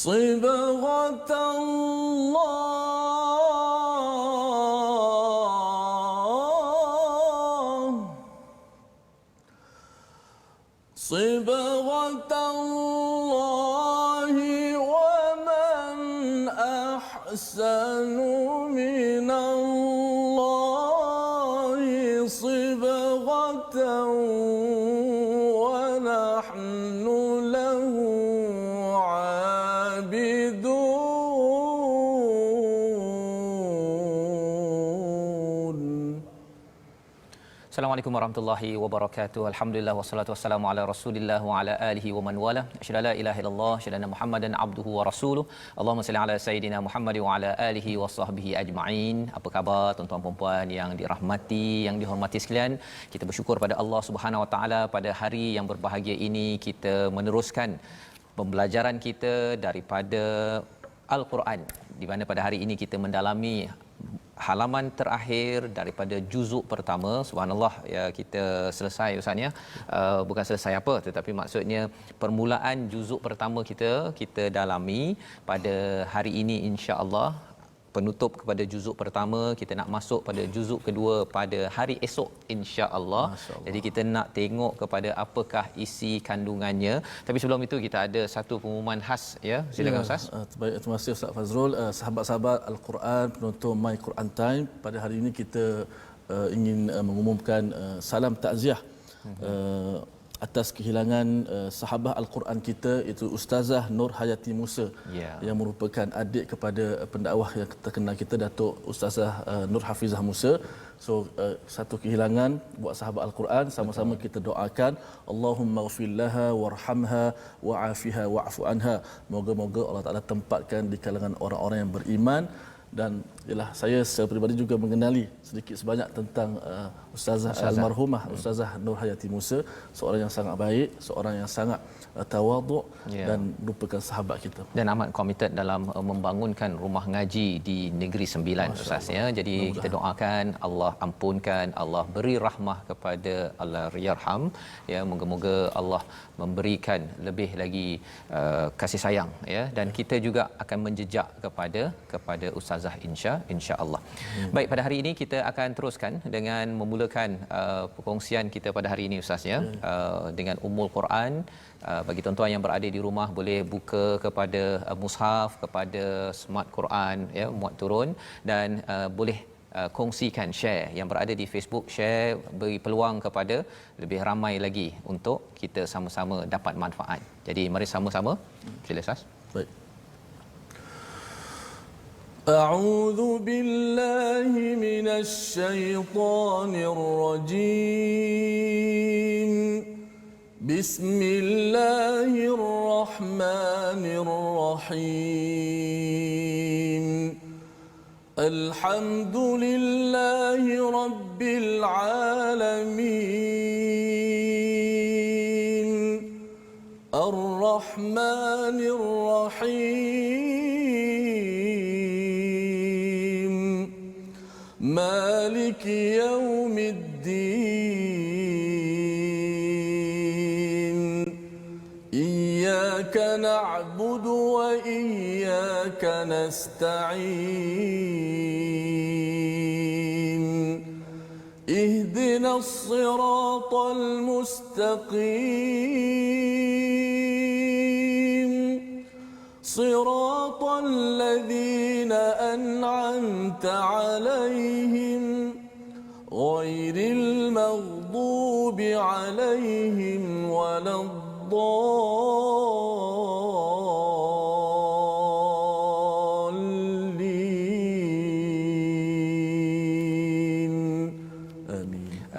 صبغة الله صبغة الله ومن أحسن من الله صبغة ونحن له عابدون. Assalamualaikum warahmatullahi wabarakatuh. Alhamdulillah wassalatu wassalamu ala Rasulillah wa ala alihi wa man wala. Asyhadu la ilaha illallah, asyhadu anna Muhammadan abduhu wa rasuluh. Allahumma salli ala sayidina Muhammad wa ala alihi wa sahbihi ajma'in. Apa khabar tuan-tuan dan puan yang dirahmati, yang dihormati sekalian? Kita bersyukur pada Allah Subhanahu wa taala pada hari yang berbahagia ini kita meneruskan pembelajaran kita daripada Al-Quran, di mana pada hari ini kita mendalami halaman terakhir daripada juzuk pertama. Subhanallah, ya, kita selesai Ustaz ya. Bukan selesai apa, tetapi maksudnya permulaan juzuk pertama kita dalami pada hari ini, insya-Allah. Penutup kepada juzuk pertama, kita nak masuk pada juzuk kedua pada hari esok, insya-Allah. Jadi kita nak tengok kepada apakah isi kandungannya. Tapi sebelum itu kita ada satu pengumuman khas ya. Silakan Ustaz. Baik, terima kasih Ustaz Fazrul. Sahabat-sahabat Al-Quran, penonton My Quran Time, pada hari ini kita ingin mengumumkan salam takziah atas kehilangan sahabah Al-Quran kita, itu Ustazah Nur Hayati Musa, yang merupakan adik kepada pendakwah yang terkenal kita, Datuk Ustazah Nur Hafizah Musa. So satu kehilangan buat sahabat Al-Quran. Sama-sama kita doakan, Allahumma ghfir laha warhamha wa'afiha wa'fu anha. Moga-moga Allah Taala tempatkan di kalangan orang-orang yang beriman. Dan ialah saya secara peribadi juga mengenali sedikit sebanyak tentang Ustazah almarhumah Ustazah Nur Hayati Musa, seorang yang sangat baik, seorang yang sangat tawaduk dan merupakan sahabat kita, dan amat komited dalam membangunkan rumah ngaji di Negeri Sembilan, Ustaz ya. Jadi kita doakan Allah ampunkan, Allah beri rahmah kepada Allah yarham ya. Moga-moga Allah memberikan lebih lagi kasih sayang ya, dan kita juga akan menjejak kepada Ustazah insya-Allah. Baik, pada hari ini kita akan teruskan dengan memulakan perkongsian kita pada hari ini Ustaz ya, dengan Ummul Quran. Bagi tuan-tuan yang berada di rumah boleh buka kepada mushaf, kepada smart Quran ya, muat turun, dan boleh kongsikan, share. Yang berada di Facebook, share, beri peluang kepada lebih ramai lagi untuk kita sama-sama dapat manfaat. Jadi mari sama-sama. Sila Ustaz. Baik. A'udzu billahi minasy syaithanir rajim. Bismillahirrahmanirrahim. Alhamdulillahi rabbil alamin. Ar-Rahmanir Rahim. Maliki yaumiddin. Iyyaka na'budu wa iyyaka nasta'in. Ihdinas siratal mustaqim. Siratal ladzina an'amta 'alaihim ghairil maghdubi 'alaihim waladdallin.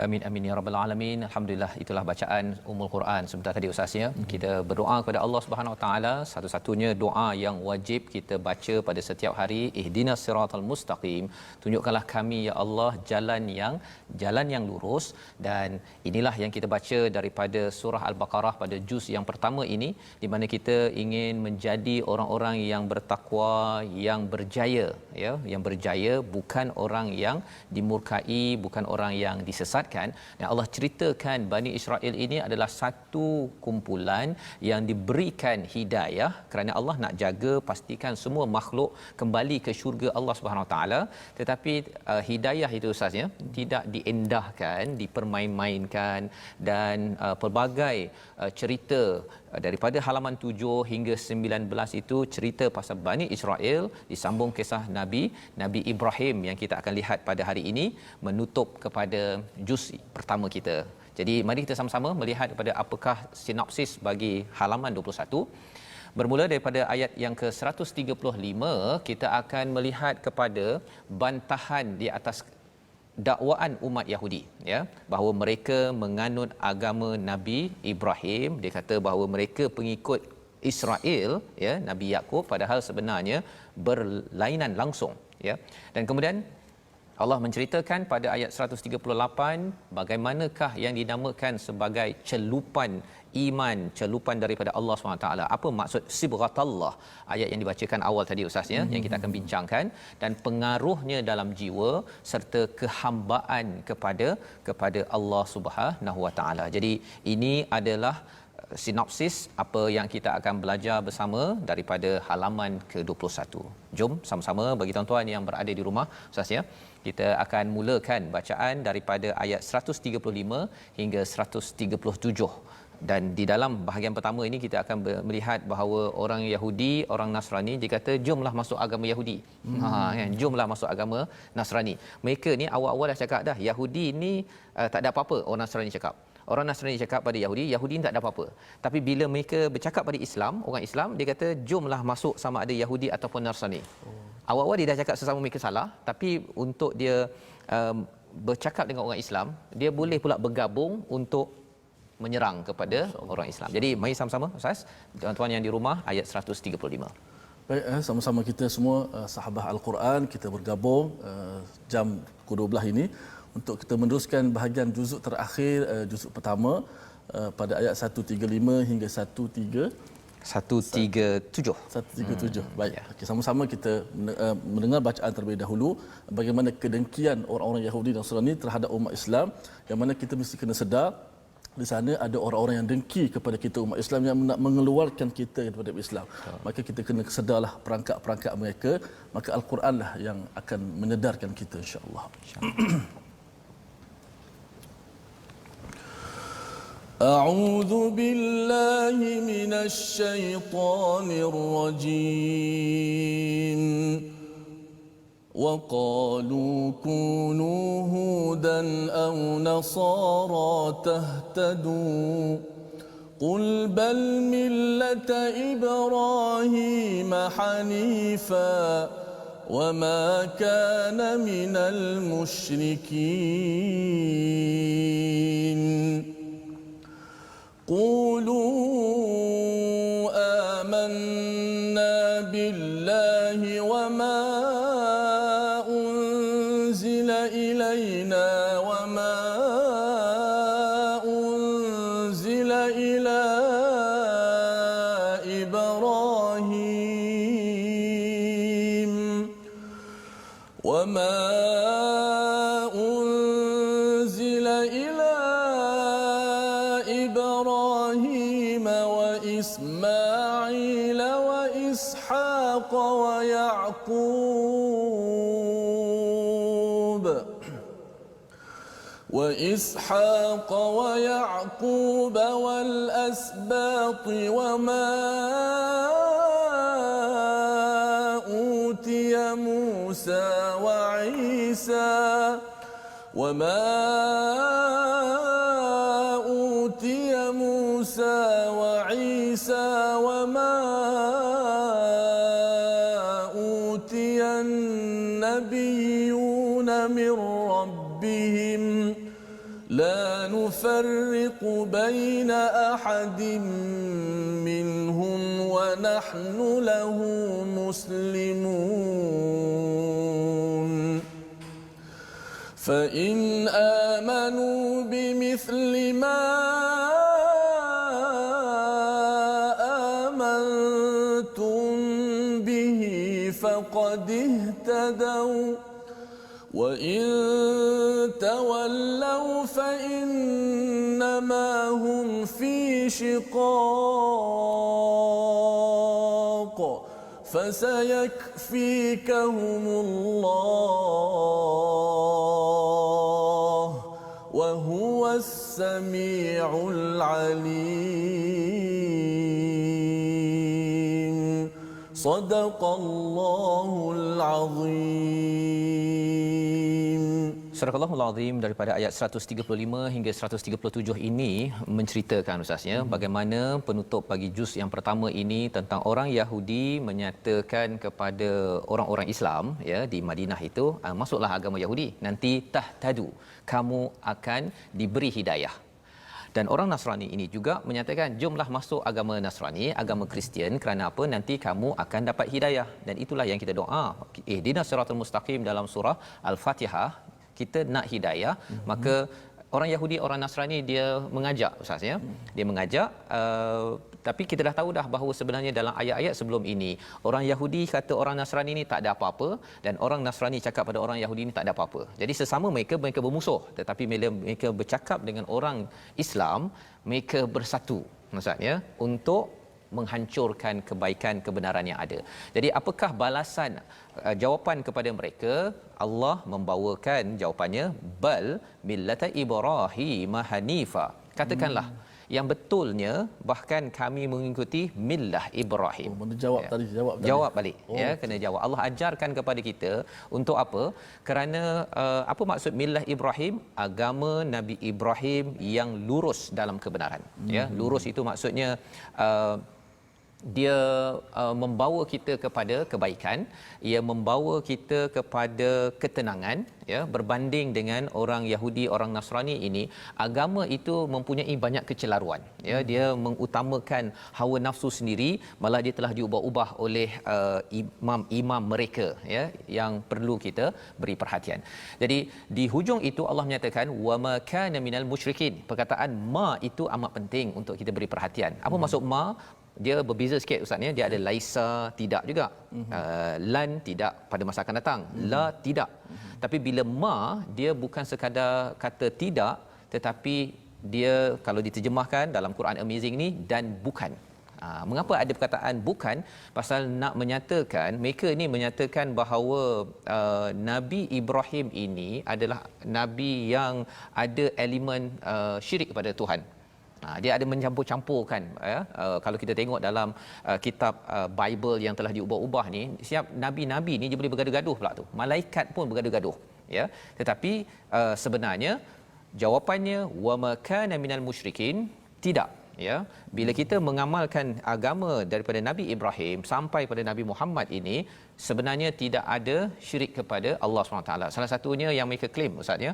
Amin amin ya rabbal alamin. Alhamdulillah, itulah bacaan Ummul Quran sebentar tadi Ustaz ya. Kita berdoa kepada Allah Subhanahu Wa Taala, satu-satunya doa yang wajib kita baca pada setiap hari, ihdinas siratal mustaqim. Tunjukkanlah kami ya Allah jalan yang jalan yang lurus. Dan inilah yang kita baca daripada surah Al-Baqarah pada juz yang pertama ini, di mana kita ingin menjadi orang-orang yang bertakwa, yang berjaya, ya, yang berjaya, bukan orang yang dimurkai, bukan orang yang disesatkan. Dan Allah ceritakan Bani Israel ini adalah satu kumpulan yang diberikan hidayah kerana Allah nak jaga pastikan semua makhluk kembali ke syurga Allah Subhanahu Wa Taala. Tetapi hidayah itu Ustaznya tidak diendahkan, dipermain-mainkan, dan pelbagai cerita daripada halaman 7 hingga 19 itu cerita pasal Bani Israel, disambung kisah Nabi Ibrahim yang kita akan lihat pada hari ini menutup kepada juz pertama kita. Jadi mari kita sama-sama melihat kepada apakah sinopsis bagi halaman 21. Bermula daripada ayat yang ke-135, kita akan melihat kepada bantahan di atas dakwaan umat Yahudi, ya, bahawa mereka menganut agama Nabi Ibrahim. Dia kata bahawa mereka pengikut Israel, ya, Nabi Yakub, padahal sebenarnya berlainan langsung, ya. Dan kemudian Allah menceritakan pada ayat 138 bagaimanakah yang dinamakan sebagai celupan iman, celupan daripada Allah SWT. Apa maksud sibghatallah, ayat yang dibacakan awal tadi Ustaz, ya, yang kita akan bincangkan, dan pengaruhnya dalam jiwa serta kehambaan kepada Allah Subhanahu Wa Taala. Jadi ini adalah sinopsis apa yang kita akan belajar bersama daripada halaman ke-21. Jom sama-sama bagi tuan-tuan yang berada di rumah Ustaz, ya, kita akan mulakan bacaan daripada ayat 135 hingga 137. Dan di dalam bahagian pertama ini kita akan melihat bahawa orang Yahudi, orang Nasrani, dia kata jomlah masuk agama Yahudi. Kan, jomlah masuk agama Nasrani. Mereka ni awal-awal dah cakap dah Yahudi ni tak ada apa-apa. Orang Nasrani cakap, orang Nasrani cakap pada Yahudi, Yahudi ni tak ada apa-apa. Tapi bila mereka bercakap pada Islam, orang Islam, dia kata jomlah masuk sama ada Yahudi ataupun Nasrani. Awal-awal dia dah cakap sesama mereka salah, tapi untuk dia bercakap dengan orang Islam, dia boleh pula bergabung untuk menyerang kepada orang Islam. Jadi mari sama-sama Ustaz, tuan-tuan yang di rumah, ayat 135. Baik, sama-sama kita semua sahabat Al-Quran, kita bergabung jam pukul 12 ini untuk kita meneruskan bahagian juzuk terakhir, juzuk pertama pada ayat 135 hingga 137. Baik. Ya. Okey, sama-sama kita mendengar bacaan terlebih dahulu bagaimana kedengkian orang-orang Yahudi dan Nasrani terhadap umat Islam, yang mana kita mesti kena sedar di sana ada orang-orang yang dengki kepada kita umat Islam, yang nak mengeluarkan kita daripada Islam. Maka kita kena sedarlah perangkap-perangkap mereka, maka Al-Quranlah yang akan menyedarkan kita, insya-Allah. أعوذ بالله من الشيطان الرجيم وقالوا كونوا هودا أو نصارى تهتدوا قل بل ملة إبراهيم حنيفا وما كان من المشركين قولوا آمنا بالله وما أنزل إلينا وما أنزل إلى إبراهيم وما أنزل إلى إبراهيم وإسماعيل وإسحاق ويعقوب والأسباط وما أوتي موسى وعيسى وما أوتي النبيون من ربهم لا نفرق بين أحد منهم ونحن له مسلمون فإن آمنوا بمثل ما آمنتم به فقد اهتدوا وإن تولوا فإنما هم في شقاق فسيكفيكهم الله وهو السميع العليم صدق الله العظيم. Surah Al-Allahul Azim daripada ayat 135 hingga 137 ini menceritakan Ustaznya bagaimana penutup bagi juz yang pertama ini tentang orang Yahudi menyatakan kepada orang-orang Islam ya di Madinah itu, masuklah agama Yahudi, nanti tahtadu, kamu akan diberi hidayah. Dan orang Nasrani ini juga menyatakan jomlah masuk agama Nasrani, agama Kristian, kerana apa? Nanti kamu akan dapat hidayah. Dan itulah yang kita doa, ihdinas siratal mustaqim dalam surah Al-Fatihah. Kita nak hidayah, maka orang Yahudi, orang Nasrani dia mengajak Ustaz ya. Dia mengajak tapi kita dah tahu dah bahawa sebenarnya dalam ayat-ayat sebelum ini orang Yahudi kata orang Nasrani ni tak ada apa-apa dan orang Nasrani cakap pada orang Yahudi ni tak ada apa-apa. Jadi sesama mereka bermusuh, tetapi bila mereka bercakap dengan orang Islam, mereka bersatu Ustaz ya untuk menghancurkan kebaikan kebenaran yang ada. Jadi apakah balasan jawapan kepada mereka? Allah membawakan jawapannya, bal millata Ibrahim hanifa. Katakanlah yang betulnya bahkan kami mengikuti millah Ibrahim. Mana jawab ya. tadi jawab balik ya, kena jawab. Allah ajarkan kepada kita untuk apa? Kerana apa maksud millah Ibrahim? Agama Nabi Ibrahim yang lurus dalam kebenaran ya. Lurus itu maksudnya dia membawa kita kepada kebaikan, ia membawa kita kepada ketenangan ya, berbanding dengan orang Yahudi, orang Nasrani ini agama itu mempunyai banyak kecelaruan ya, dia mengutamakan hawa nafsu sendiri, malah dia telah diubah-ubah oleh imam-imam mereka ya, yang perlu kita beri perhatian. Jadi di hujung itu Allah menyatakan wa ma kana minal musyrikin. Perkataan ma itu amat penting untuk kita beri perhatian. Apa maksud ma? Dia berbeza sikit Ustaz ya. Dia ada laisa, tidak juga. Lan, tidak pada masa akan datang. La, tidak. Tapi bila ma, dia bukan sekadar kata tidak, tetapi dia kalau diterjemahkan dalam Quran Amazing ni, dan bukan. Mengapa ada perkataan bukan? Pasal nak menyatakan, mereka ini menyatakan bahawa Nabi Ibrahim ini adalah Nabi yang ada elemen syirik kepada Tuhan. Dia ada mencampur-campurkan ya. Kalau kita tengok dalam kitab Bible yang telah diubah-ubah ni, siap nabi-nabi ni dia boleh bergaduh-gaduh pula tu. Malaikat pun bergaduh-gaduh ya. Tetapi sebenarnya jawapannya wa ma kana minal musyrikin, tidak ya. Bila kita mengamalkan agama daripada Nabi Ibrahim sampai pada Nabi Muhammad ini, sebenarnya tidak ada syirik kepada Allah SWT. Salah satunya yang mereka claim Ustaz ya,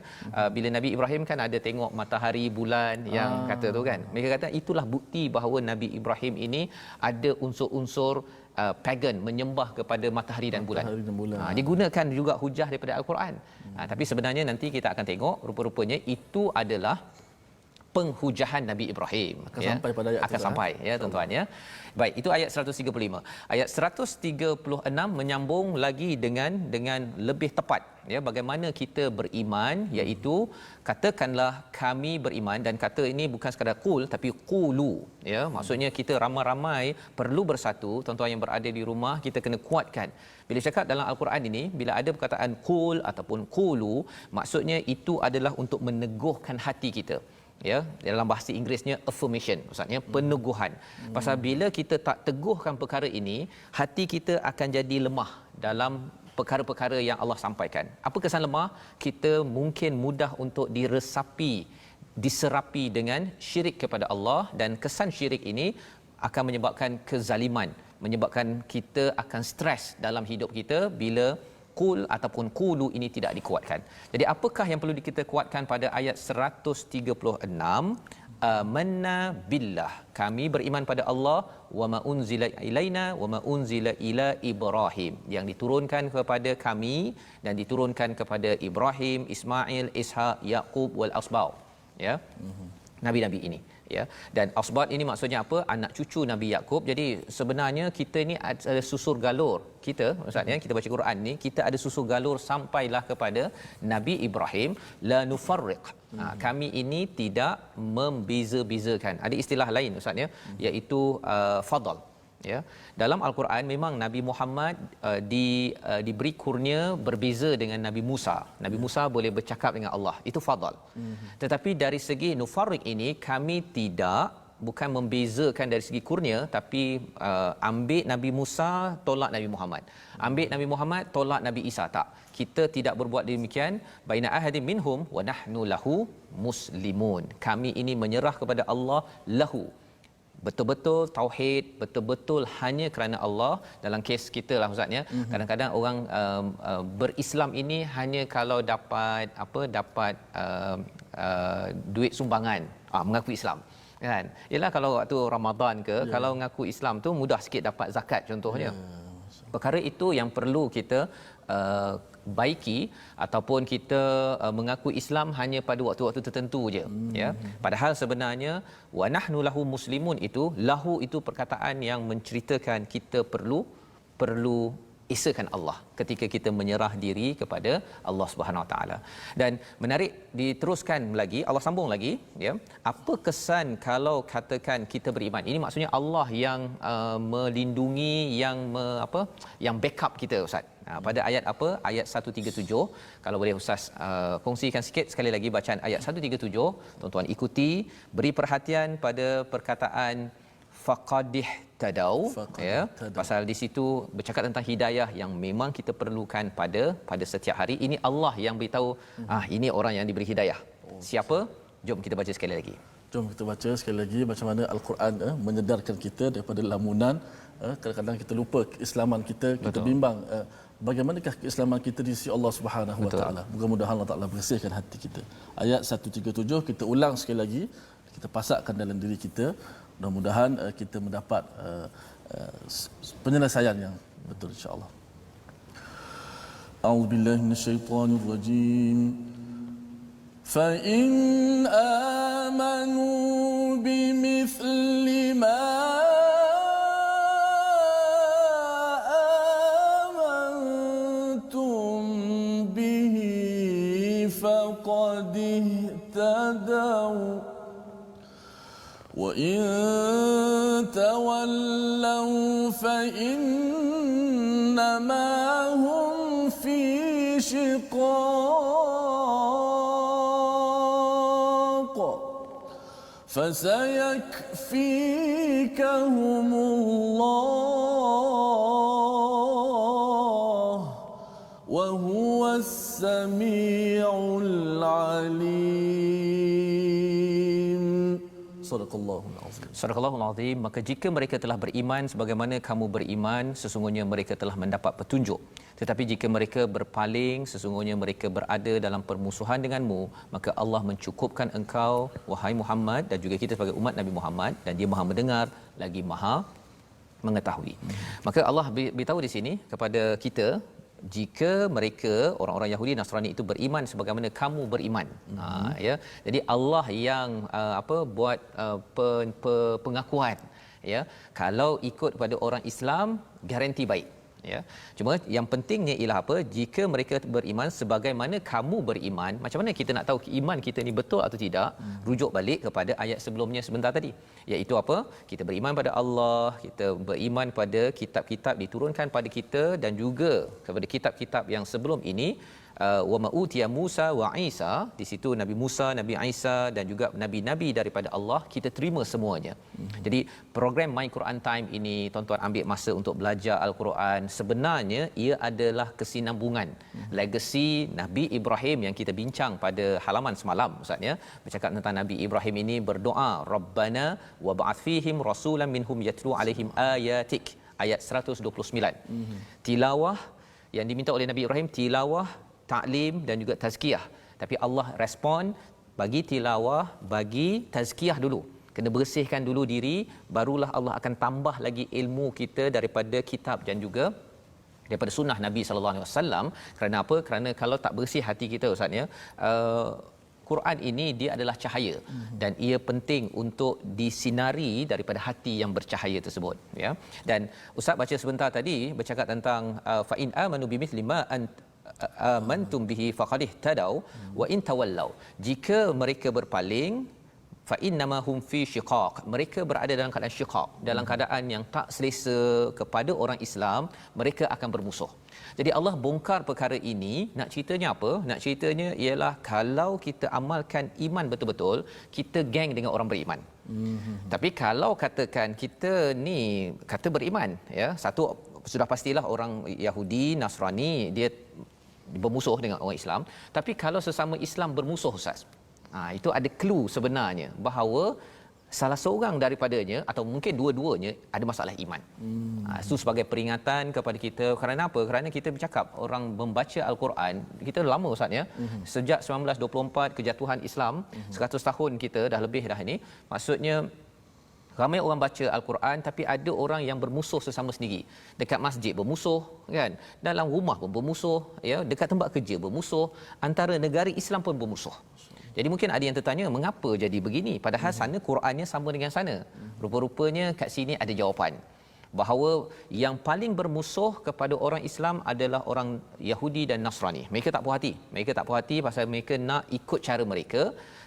bila Nabi Ibrahim kan ada tengok matahari, bulan yang kata tu kan, mereka kata itulah bukti bahawa Nabi Ibrahim ini ada unsur-unsur pagan, menyembah kepada matahari dan bulan. Digunakan juga hujah daripada Al-Quran. Tapi sebenarnya nanti kita akan tengok rupa-rupanya itu adalah penghujahan Nabi Ibrahim akan sampai pada ayat akan sampai ya tuan-tuan ya. Baik, itu ayat 135. Ayat 136 menyambung lagi dengan lebih tepat ya, bagaimana kita beriman, iaitu katakanlah kami beriman, dan kata ini bukan sekadar qul tapi qulu ya, maksudnya kita ramai-ramai perlu bersatu. Tuan-tuan yang berada di rumah, kita kena kuatkan. Bila cakap dalam Al-Quran ini, bila ada perkataan qul ataupun qulu, maksudnya itu adalah untuk meneguhkan hati kita ya. Dalam bahasa Inggerisnya affirmation, maksudnya peneguhan. Pasal bila kita tak teguhkan perkara ini, hati kita akan jadi lemah dalam perkara-perkara yang Allah sampaikan. Apa kesan lemah? Kita mungkin mudah untuk diserapi dengan syirik kepada Allah, dan kesan syirik ini akan menyebabkan kezaliman, menyebabkan kita akan stres dalam hidup kita bila qul ataupun qulu ini tidak dikuatkan. Jadi apakah yang perlu kita kuatkan pada ayat 136? amanna billah, kami beriman pada Allah, wa ma unzila ilaina wa ma unzila ila Ibrahim, yang diturunkan kepada kami dan diturunkan kepada Ibrahim, Ismail, Ishaq, Yaqub wal asbaq, ya. Nabi-nabi ini, ya. Dan asbat ini maksudnya apa? Anak cucu Nabi Yaqub. Jadi sebenarnya kita ni ada susur galur. Kita maksudnya kita baca Quran ni, kita ada susur galur sampailah kepada Nabi Ibrahim, la nufarriq. Kami ini tidak membeza-bezakan. Ada istilah lain ustaz ya, iaitu fadal. Ya, dalam Al-Quran memang Nabi Muhammad diberi kurnia berbeza dengan Nabi Musa. Nabi Musa boleh bercakap dengan Allah, itu fadal. Tetapi dari segi nufarriq ini, kami tidak, bukan membezakan dari segi kurnia, tapi ambil Nabi Musa tolak Nabi Muhammad, ambil Nabi Muhammad tolak Nabi Isa, tak. Kita tidak berbuat demikian. Baina ahadin minhum wa nahnu lahu muslimun. Kami ini menyerah kepada Allah lahu, betul-betul tauhid, betul-betul hanya kerana Allah. Dalam kes kita lah ustaz ya, kadang-kadang orang berislam ini hanya kalau dapat dapat duit sumbangan, mengaku Islam kan. Yalah kalau waktu Ramadan ke, kalau mengaku Islam tu mudah sikit dapat zakat contohnya. Perkara itu yang perlu kita baiki, ataupun kita mengaku Islam hanya pada waktu-waktu tertentu je, ya. Padahal sebenarnya wa nahnu lahu muslimun, itu lahu itu perkataan yang menceritakan kita perlu esakan Allah ketika kita menyerah diri kepada Allah Subhanahu Wa Taala. Dan menarik, diteruskan lagi, Allah sambung lagi, ya. Apa kesan kalau katakan kita beriman? Ini maksudnya Allah yang melindungi, yang backup kita ustaz. Pada ayat apa? Ayat 137. Kalau boleh ustaz kongsikan sikit sekali lagi bacaan ayat 137. Tuan-tuan ikuti, beri perhatian pada perkataan faqadih tadau, ya. Pasal di situ bercakap tentang hidayah yang memang kita perlukan pada setiap hari. Ini Allah yang beritahu, ini orang yang diberi hidayah. Siapa? Jom kita baca sekali lagi. Jom kita baca sekali lagi macam mana Al-Quran menyedarkan kita daripada lamunan. Kadang-kadang kita lupa keislaman kita, kita bimbang bagaimanakah keislaman kita di sisi Allah Subhanahu Wa Taala. Mudah-mudahan Allah Taala bersihkan hati kita. Ayat 137 kita ulang sekali lagi, kita pasakkan dalam diri kita. Mudah-mudahan kita mendapat penyelesaian yang betul insya-Allah. A'udzubillahi minasyaitonirrajim. Fa in amanu bimithli ma amantum bihi faqad ihtadaw وَإِن تَوَلَّوْا فَإِنَّمَا هُمْ فِي شِقَاقٍ فَسَيَكْفِيكَهُمُ اللَّهُ وَهُوَ السَّمِيعُ الْعَلِيمُ. Sadaqallahul azim. Sadaqallahul azim. Maka jika mereka telah beriman sebagaimana kamu beriman, sesungguhnya mereka telah mendapat petunjuk. Tetapi jika mereka berpaling, sesungguhnya mereka berada dalam permusuhan denganmu, maka Allah mencukupkan engkau wahai Muhammad dan juga kita sebagai umat Nabi Muhammad, dan Dia Maha mendengar lagi Maha mengetahui. Maka Allah beritahu di sini kepada kita, jika mereka orang-orang Yahudi Nasrani itu beriman sebagaimana kamu beriman, ya. Jadi Allah yang buat pengakuan, ya. Kalau ikut kepada orang Islam garanti baik, ya. Cuma yang pentingnya ialah apa? Jika mereka beriman sebagaimana kamu beriman, macam mana kita nak tahu iman kita ni betul atau tidak? Rujuk balik kepada ayat sebelumnya sebentar tadi, iaitu apa? Kita beriman pada Allah, kita beriman pada kitab-kitab diturunkan pada kita, dan juga kepada kitab-kitab yang sebelum ini. Wa ma utiya Musa wa Isa, di situ Nabi Musa, Nabi Isa dan juga nabi-nabi daripada Allah kita terima semuanya. Jadi program My Quran Time ini, tuan-tuan ambil masa untuk belajar Al-Quran. Sebenarnya ia adalah kesinambungan legasi Nabi Ibrahim yang kita bincang pada halaman semalam ustaz ya. Bercakap tentang Nabi Ibrahim ini berdoa, Rabbana wa ba'ath fihim rasulan minhum yatlu alaihim ayatik, ayat 129. Tilawah yang diminta oleh Nabi Ibrahim, tilawah, taklim dan juga tazkiyah. Tapi Allah respon, bagi tilawah, bagi tazkiyah dulu. Kena bersihkan dulu diri, barulah Allah akan tambah lagi ilmu kita daripada kitab dan juga daripada sunnah Nabi sallallahu alaihi wasallam. Kerana apa? Kerana kalau tak bersih hati kita ustaz ya, Quran ini dia adalah cahaya dan ia penting untuk disinari daripada hati yang bercahaya tersebut ya. Dan ustaz baca sebentar tadi bercakap tentang fa in amanu bimithli ma amantum bihi faqad ihtadaw wa in tawallaw. Jika mereka berpaling, fa innama hum fi shiqaq, mereka berada dalam keadaan shiqaq, dalam keadaan yang tak selesa kepada orang Islam, mereka akan bermusuh. Jadi Allah bongkar perkara ini, nak ceritanya apa? Nak ceritanya ialah kalau kita amalkan iman betul-betul, kita geng dengan orang beriman. Tapi kalau katakan kita ni kata beriman ya, satu sudah pastilah orang Yahudi, Nasrani dia bermusuh dengan orang Islam, tapi kalau sesama Islam bermusuh ustaz, itu ada clue sebenarnya bahawa salah seorang daripadanya atau mungkin dua-duanya ada masalah iman. Itu sebagai peringatan kepada kita. Kerana apa? Kerana kita bercakap orang membaca Al-Quran, kita lama ustaz ya. Sejak 1924 kejatuhan Islam, 100 tahun kita dah lebih dah ini. Maksudnya ramai orang baca Al-Quran tapi ada orang yang bermusuh sesama sendiri. Dekat masjid bermusuh kan, dalam rumah pun bermusuh ya, dekat tempat kerja bermusuh, antara negara Islam pun bermusuh. Jadi mungkin ada yang tertanya mengapa jadi begini padahal sana Qurannya sama dengan sana. Rupa-rupanya kat sini ada jawapan. Bahawa yang paling bermusuh kepada orang Islam adalah orang Yahudi dan Nasrani. Mereka tak puas hati. Mereka tak puas hati pasal mereka nak ikut cara mereka.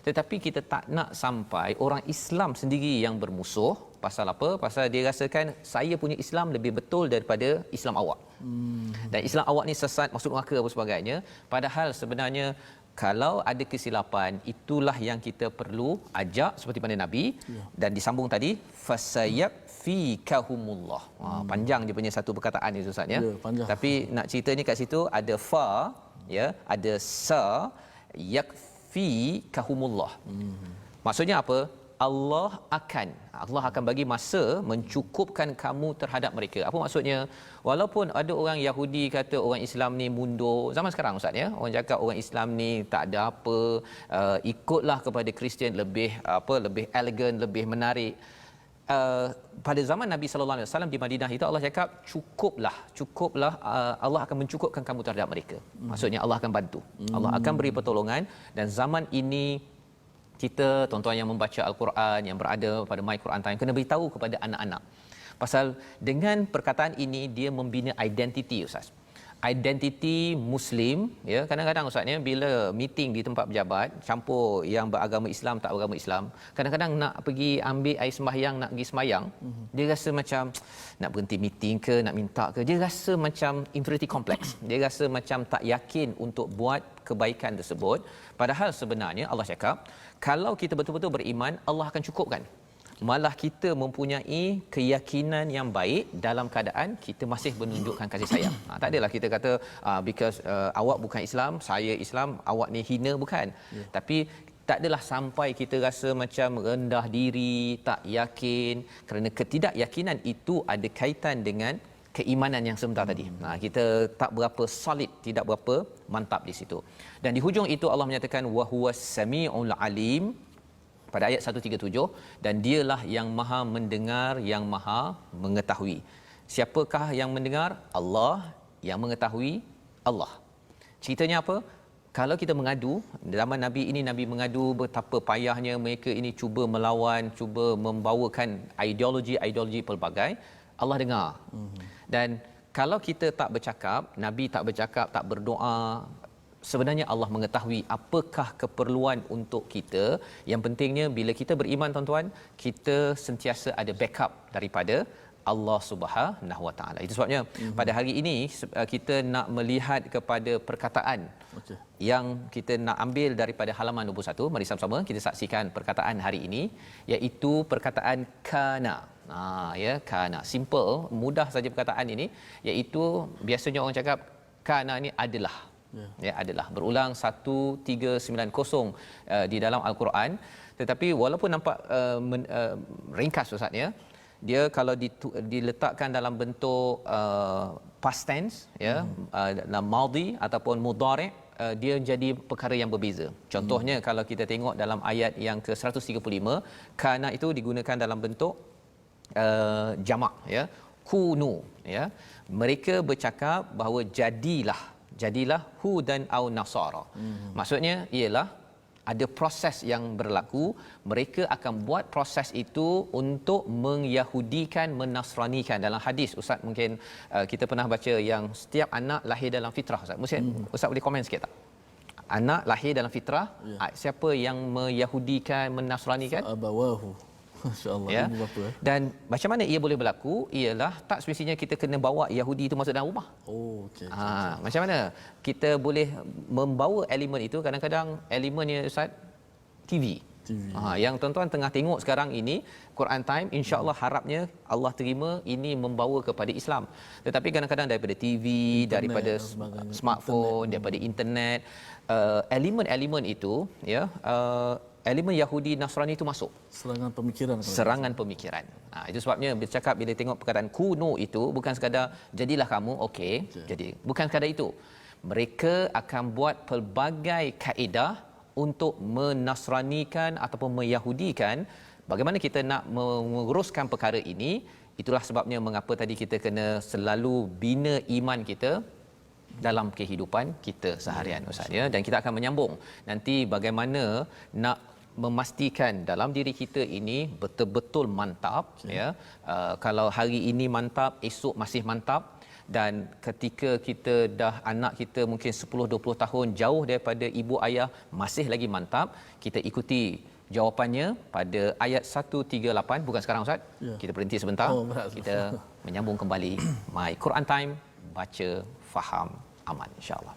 Tetapi kita tak nak sampai orang Islam sendiri yang bermusuh. Pasal apa? Pasal dia rasakan saya punya Islam lebih betul daripada Islam awak. Dan Islam awak ni sesat, masuk neraka apa sebagainya. Padahal sebenarnya kalau ada kesilapan, itulah yang kita perlu ajak seperti mana Nabi. Dan disambung tadi fasayakfikahumullah. Panjang dia punya satu perkataan itu ustaz ya. Tapi nak ceritanya kat situ ada fa ya, ada sa, yakfikahumullah. Maksudnya apa? Allah akan bagi masa mencukupkan kamu terhadap mereka. Apa maksudnya? Walaupun ada orang Yahudi kata orang Islam ni mundur zaman sekarang ustaz ya, orang cakap orang Islam ni tak ada apa, ikutlah kepada Kristian lebih lebih elegan, lebih menarik. Pada zaman Nabi sallallahu alaihi wasallam di Madinah itu Allah cakap cukuplah, Allah akan mencukupkan kamu terhadap mereka. Maksudnya Allah akan bantu. Allah akan beri pertolongan. Dan zaman ini kita tuan-tuan yang membaca Al-Quran, yang berada pada My Quran Time, kena beritahu kepada anak-anak. Pasal dengan perkataan ini dia membina identiti ustaz. Identiti Muslim ya. Kadang-kadang ustaz ya, bila meeting di tempat pejabat campur yang beragama Islam tak beragama Islam, kadang-kadang nak pergi ambil air sembahyang, nak pergi sembahyang, dia rasa macam nak berhenti meeting ke, nak minta ke, dia rasa macam inferiority complex. Dia rasa macam tak yakin untuk buat kebaikan tersebut. Padahal sebenarnya Allah cakap kalau kita betul-betul beriman, Allah akan cukupkan. Malah kita mempunyai keyakinan yang baik dalam keadaan kita masih menunjukkan kasih sayang. Tak adalah kita kata because awak bukan Islam, saya Islam, awak ni hina, bukan. Tapi tak adalah sampai kita rasa macam rendah diri, tak yakin, kerana ketidakyakinan itu ada kaitan dengan keimanan yang sebentar tadi. Kita tak berapa solid, tidak berapa mantap di situ. Dan di hujung itu Allah menyatakan wa huwas samiul alim pada ayat 137, dan dialah yang maha mendengar, yang maha mengetahui. Siapakah yang mendengar? Allah. Yang mengetahui? Allah. Ceritanya apa? Kalau kita mengadu, zaman Nabi ini Nabi mengadu betapa payahnya mereka ini cuba melawan, cuba membawakan ideologi pelbagai. Allah dengar. Dan kalau kita tak bercakap, Nabi tak bercakap, tak berdoa, sebenarnya Allah mengetahui apakah keperluan untuk kita. Yang pentingnya bila kita beriman tuan-tuan, kita sentiasa ada backup daripada Allah Subhanahu Wa Taala. Itu sebabnya pada hari ini kita nak melihat kepada perkataan yang kita nak ambil daripada halaman 21. Mari sama-sama kita saksikan perkataan hari ini, iaitu perkataan kana. Ya, kana. Simple, mudah saja perkataan ini, iaitu biasanya orang cakap kana ni adalah. Ya, adalah berulang 1390 di dalam Al-Quran. Tetapi walaupun nampak ringkas ustaz ya, dia kalau diletakkan dalam bentuk past tense ya, dalam madhi ataupun mudhari', dia jadi perkara yang berbeza. Contohnya kalau kita tengok dalam ayat yang ke-135, kana itu digunakan dalam bentuk jamak, ya, kunu, ya. Mereka bercakap bahawa jadilah hudan au nasara. Maksudnya ialah ada proses yang berlaku, mereka akan buat proses itu untuk mengyahudikan, menasranikan. Dalam hadis Ustaz mungkin kita pernah baca yang setiap anak lahir dalam fitrah. Ustaz boleh komen sikit tak? Anak lahir dalam fitrah, siapa yang meyahudikan, menasranikan? Abawahu. Masya-Allah, Ya. ibu bapa. Dan macam mana ia boleh berlaku ialah tak semestinya kita kena bawa Yahudi itu masuk dalam rumah. Oh, okey. Macam mana kita boleh membawa elemen itu? Kadang-kadang elemennya Ustaz TV. Yang tuan-tuan tengah tengok sekarang ini Quran Time, insya-Allah harapnya Allah terima ini membawa kepada Islam. Tetapi kadang-kadang daripada TV, daripada smartphone, daripada internet, elemen-elemen itu, ya, elemen Yahudi Nasrani itu masuk. Serangan pemikiran. Itu sebabnya bercakap bila tengok perkataan kuno itu bukan sekadar jadilah kamu, okey, jadi bukan sekadar itu. Mereka akan buat pelbagai kaedah untuk menasranikan ataupun meyahudikan. Bagaimana kita nak menguruskan perkara ini? Itulah sebabnya mengapa tadi kita kena selalu bina iman kita dalam kehidupan kita seharian, Ustaz, ya. Dan kita akan menyambung nanti bagaimana nak memastikan dalam diri kita ini betul-betul mantap, ya. Kalau hari ini mantap, esok masih mantap. Dan ketika kita dah anak kita mungkin 10-20 tahun jauh daripada ibu ayah masih lagi mantap, kita ikuti jawapannya pada ayat 138. Bukan sekarang, Ustaz. Kita berhenti sebentar. Kita menyambung kembali My Quran Time, baca, faham, aman, insya-Allah.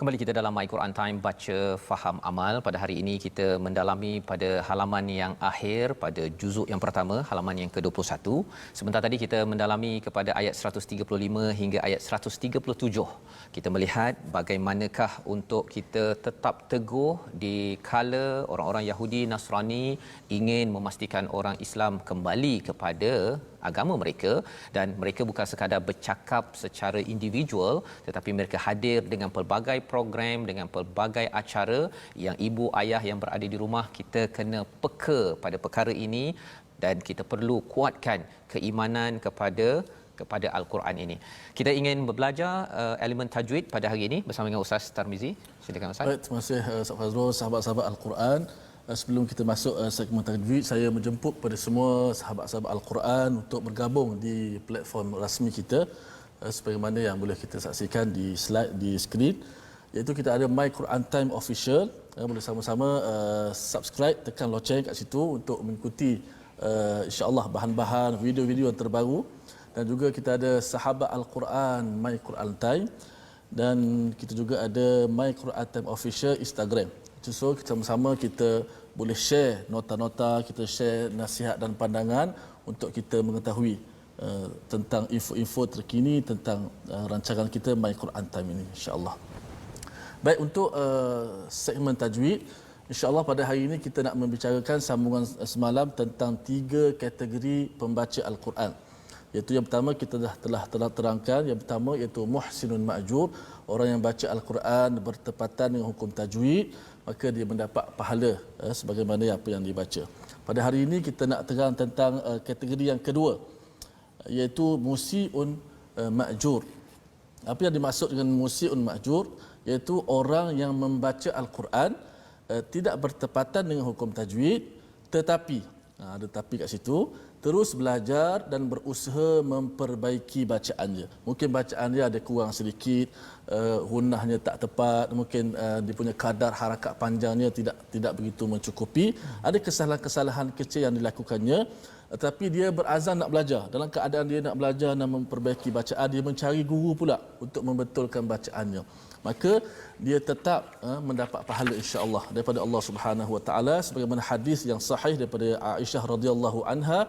Kembali kita dalam My Quran Time, baca, faham, amal. Pada hari ini kita mendalami pada halaman yang akhir pada juzuk yang pertama, halaman yang ke-21. Sebentar tadi kita mendalami kepada ayat 135 hingga ayat 137. Kita melihat bagaimanakah untuk kita tetap teguh di kala orang-orang Yahudi Nasrani ingin memastikan orang Islam kembali kepada agama mereka, dan mereka bukan sekadar bercakap secara individual tetapi mereka hadir dengan pelbagai program, dengan pelbagai acara yang ibu ayah yang berada di rumah kita kena peka pada perkara ini, dan kita perlu kuatkan keimanan kepada Al-Quran ini. Kita ingin belajar elemen tajwid pada hari ini bersama dengan Ustaz Tarmizi. Silakan Ustaz. Baik, terima kasih Ustaz Fazrul, sahabat-sahabat Al-Quran. Sebelum kita masuk segmen tajwid, saya menjemput pada semua sahabat-sahabat Al-Quran untuk bergabung di platform rasmi kita, sebagaimana yang boleh kita saksikan di slide di skrin, iaitu kita ada My Quran Time Official. Boleh sama-sama subscribe, tekan loceng kat situ untuk mengikuti insya-Allah bahan-bahan video-video yang terbaru. Dan juga kita ada Sahabat Al-Quran My Quran Time, dan kita juga ada My Quran Time Official Instagram. So sama-sama kita boleh share nota-nota, kita share nasihat dan pandangan untuk kita mengetahui tentang info-info terkini tentang rancangan kita My Quran Time ini, insya-Allah. Baik, untuk segmen tajwid, insya-Allah pada hari ini kita nak membicarakan sambungan semalam tentang 3 kategori pembaca Al-Quran. Iaitu yang pertama kita telah terangkan, yang pertama iaitu muhsinun ma'jur, orang yang baca Al-Quran bertepatan dengan hukum tajwid, maka dia mendapat pahala sebagaimana apa yang dibaca. Pada hari ini kita nak terang tentang kategori yang kedua, iaitu musiun ma'jur. Apa yang dimaksud dengan musiun ma'jur? Iaitu orang yang membaca Al-Quran tidak bertepatan dengan hukum tajwid, tetapi Tetapi kat situ terus belajar dan berusaha memperbaiki bacaannya. Mungkin bacaan dia ada kurang sedikit, hunahnya tak tepat, mungkin dia punya kadar harakat panjangnya tidak begitu mencukupi. Ada kesalahan-kesalahan kecil yang dilakukannya, tetapi dia berazam nak belajar. Dalam keadaan dia nak belajar dan memperbaiki bacaan, dia mencari guru pula untuk membetulkan bacaannya. Maka dia tetap mendapat pahala insya-Allah daripada Allah Subhanahu Wa Taala, sebagaimana hadis yang sahih daripada Aisyah radhiyallahu anha,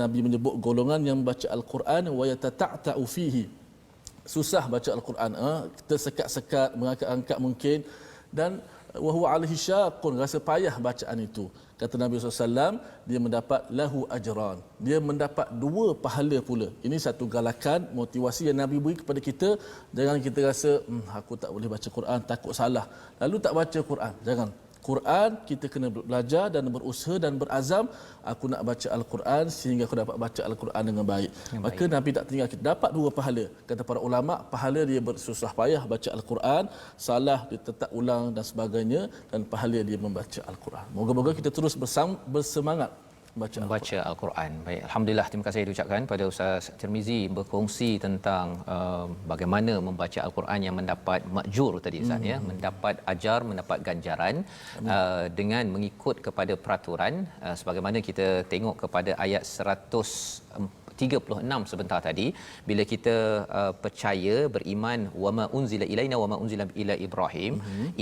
Nabi menyebut golongan yang membaca al-Quran wa yatata'u fihi, susah baca al-Quran, tersekat-sekat, mengangkat-angkat mungkin, dan wa huwa alaihi syaqqun, rasa payah bacaan itu. Kata Nabi SAW, dia mendapat lahu ajran, dia mendapat 2 pahala pula. Ini satu galakan, motivasi yang Nabi beri kepada kita. Jangan kita rasa aku tak boleh baca Quran, takut salah, lalu tak baca Quran. Jangan. Quran kita kena belajar dan berusaha dan berazam, aku nak baca al-Quran sehingga aku dapat baca al-Quran dengan baik. Maka Nabi tak tinggal kita dapat 2 pahala. Kata para ulama, pahala dia bersusah payah baca al-Quran, salah dia tetap ulang dan sebagainya, dan pahala dia membaca al-Quran. Moga-moga kita terus bersemangat membaca Al-Quran. Baik, alhamdulillah, terima kasih diucapkan pada Ustaz Tirmizi berkongsi tentang bagaimana membaca Al-Quran yang mendapat majur tadi Ustaz ya, mendapat ajar, mendapat ganjaran dengan mengikut kepada peraturan, sebagaimana kita tengok kepada ayat 136 sebentar tadi, bila kita percaya, beriman, wama unzila ilaina wama unzila ila Ibrahim.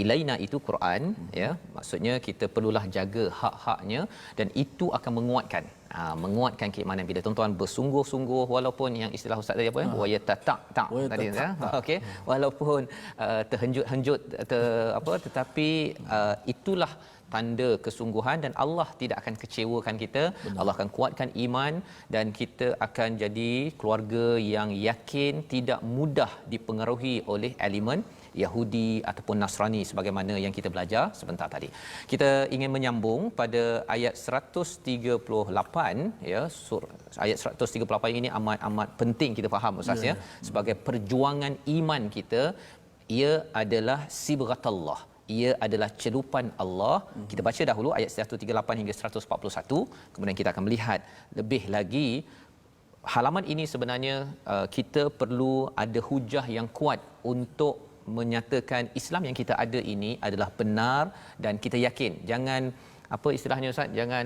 Ilaina itu Quran ya, maksudnya kita perlulah jaga hak-haknya, dan itu akan menguatkan keimanan bila tuan-tuan bersungguh-sungguh, walaupun yang istilah ustaz tadi apa ya, wayatatak tadi ya, okey, walaupun terhenjut-henjut tetapi itulah tanda kesungguhan, dan Allah tidak akan kecewakan kita. Benar. Allah akan kuatkan iman, dan kita akan jadi keluarga yang yakin, tidak mudah dipengaruhi oleh elemen Yahudi ataupun Nasrani sebagaimana yang kita belajar sebentar tadi. Kita ingin menyambung pada ayat 138 ya, ayat 138 ini amat penting kita faham Ustaz ya, sebagai perjuangan iman kita. Ia adalah sibghatullah, ia adalah celupan Allah. Kita baca dahulu ayat 138 hingga 141, kemudian kita akan melihat lebih lagi halaman ini. Sebenarnya kita perlu ada hujah yang kuat untuk menyatakan Islam yang kita ada ini adalah benar, dan kita yakin. Jangan apa istilahnya Ustaz, jangan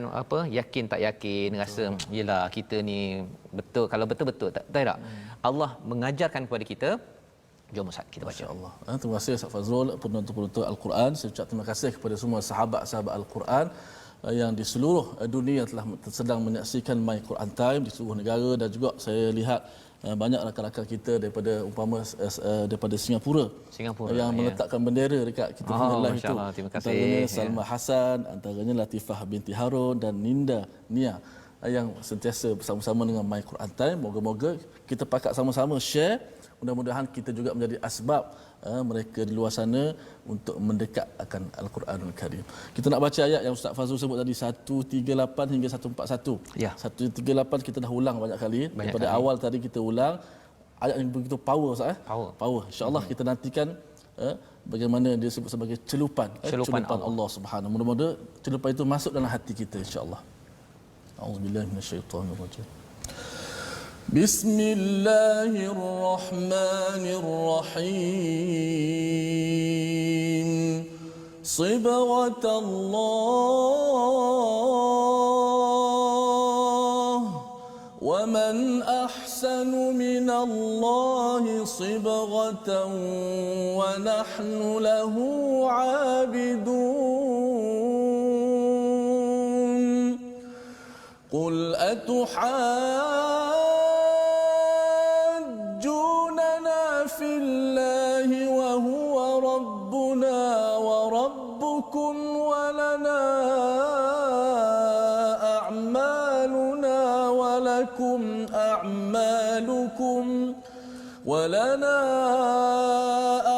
yakin tak yakin, rasa yalah kita ni betul, kalau betul-betul tak. Allah mengajarkan kepada kita. Jom Ustaz kita baca. Masya-Allah. Terima kasih Ustaz Fazrul, penonton-penonton Al-Quran. Saya ucap terima kasih kepada semua sahabat-sahabat Al-Quran yang di seluruh dunia telah sedang menyaksikan My Quran Time di seluruh negara, dan juga saya lihat banyak rakan-rakan kita daripada daripada Singapura yang meletakkan bendera dekat kita punya live itu. Terima kasih. Antaranya Salma Hassan, antaranya Latifah binti Harun dan Ninda Nia yang sentiasa bersama-sama dengan My Quran Time. Moga-moga kita pakat sama-sama share. Mudah-mudahan kita juga menjadi asbab mereka di luar sana untuk mendekat akan Al-Quranul Karim. Kita nak baca ayat yang Ustaz Fazrul sebut tadi, 138 hingga 141. Ya. 138 kita dah ulang banyak kali. Daripada awal tadi kita ulang. Ayat yang begitu power Ustaz. Power. InsyaAllah kita nantikan bagaimana dia sebut sebagai celupan Allah Subhanahu. Mudah-mudahan celupan itu masuk dalam hati kita insya-Allah. A'udzubillahi minasyaitonirrajim. بسم الله الرحمن الرحيم صبغة الله ومن أحسن من الله صبغة ونحن له عابدون قل في الله وهو ربنا وربكم ولنا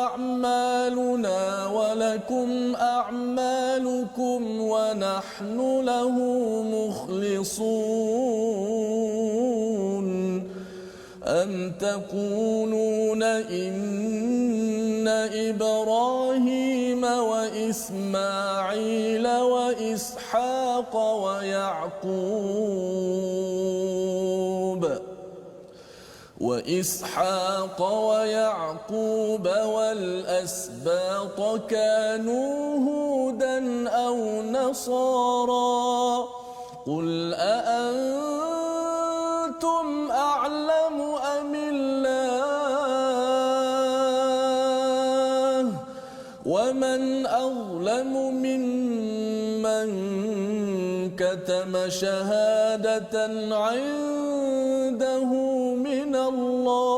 أعمالنا ولكم أعمالكم ونحن له مخلصون أم تقولون إن ملة إبراهيم وإسماعيل وإسحاق ويعقوب والأسباط كانوا هودا أو نصارى قل أأنتم أعلم أم الله ومن أظلم ممن كتم شهادة عنده من الله